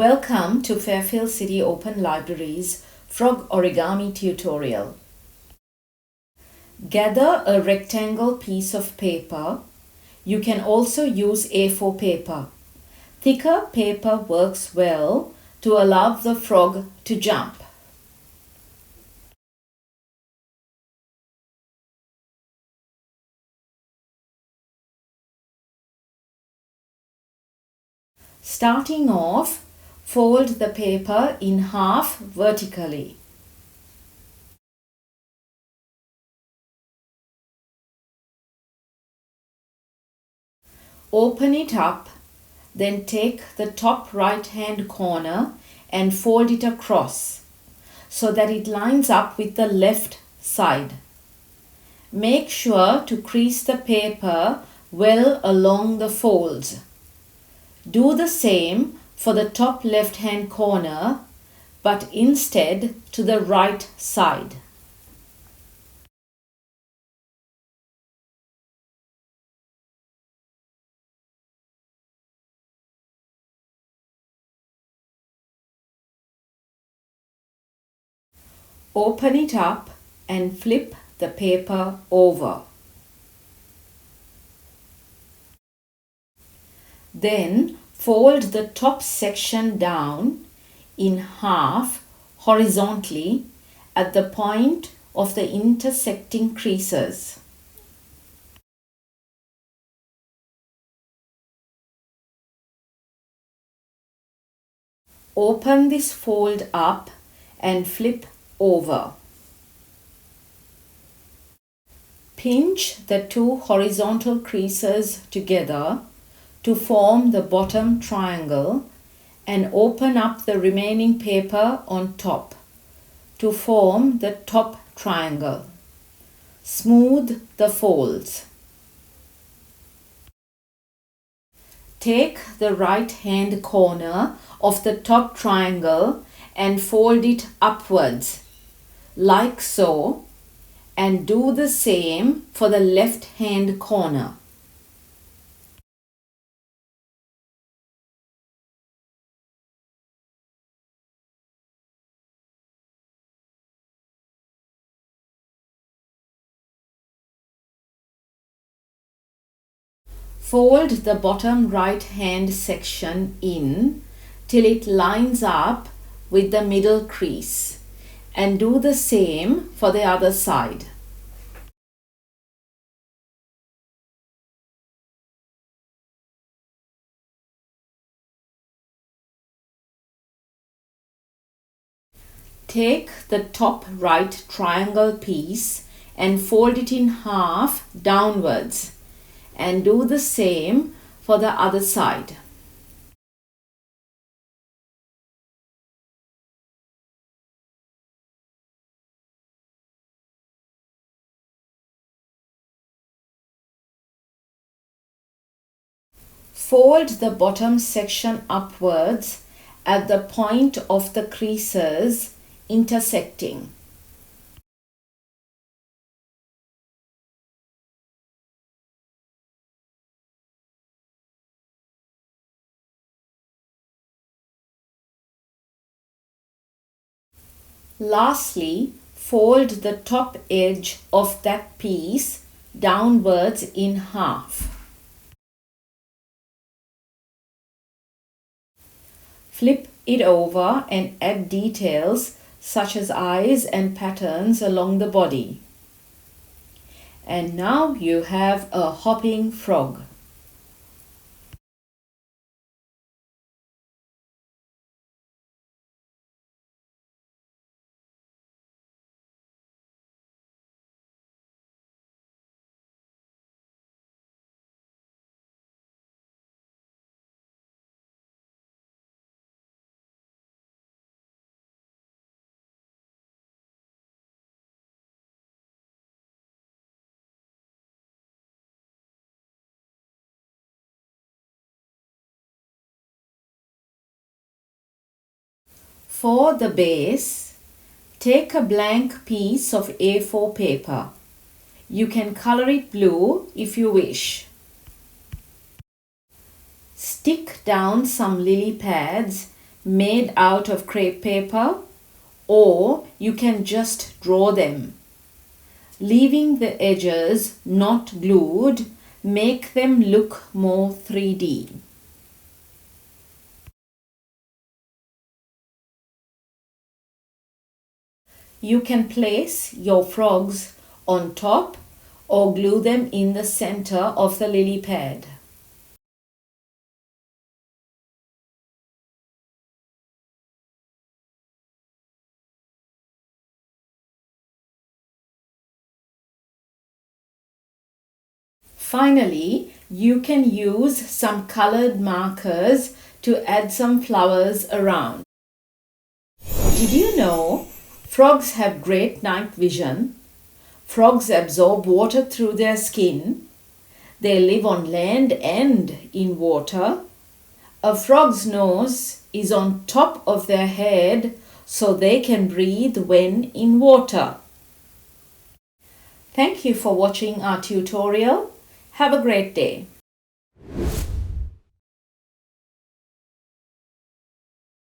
Welcome to Fairfield City Open Libraries Frog Origami Tutorial. Gather a rectangle piece of paper. You can also use A4 paper. Thicker paper works well to allow the frog to jump. Starting off, fold the paper in half vertically. Open it up, then take the top right-hand corner and fold it across so that it lines up with the left side. Make sure to crease the paper well along the folds. Do the same for the top left-hand corner, but instead to the right side. Open it up and flip the paper over. Then fold the top section down in half horizontally at the point of the intersecting creases. Open this fold up and flip over. Pinch the two horizontal creases together to form the bottom triangle and open up the remaining paper on top to form the top triangle. Smooth the folds. Take the right-hand corner of the top triangle and fold it upwards, like so, and do the same for the left-hand corner. Fold the bottom right-hand section in till it lines up with the middle crease, and do the same for the other side. Take the top right triangle piece and fold it in half downwards, and do the same for the other side. Fold the bottom section upwards at the point of the creases intersecting. Lastly, fold the top edge of that piece downwards in half. Flip it over and add details such as eyes and patterns along the body. And now you have a hopping frog. For the base, take a blank piece of A4 paper. You can color it blue if you wish. Stick down some lily pads made out of crepe paper, or you can just draw them. Leaving the edges not glued make them look more 3D. You can place your frogs on top or glue them in the center of the lily pad. Finally, you can use some colored markers to add some flowers around. Did you know frogs have great night vision? Frogs absorb water through their skin. They live on land and in water. A frog's nose is on top of their head so they can breathe when in water. Thank you for watching our tutorial. Have a great day.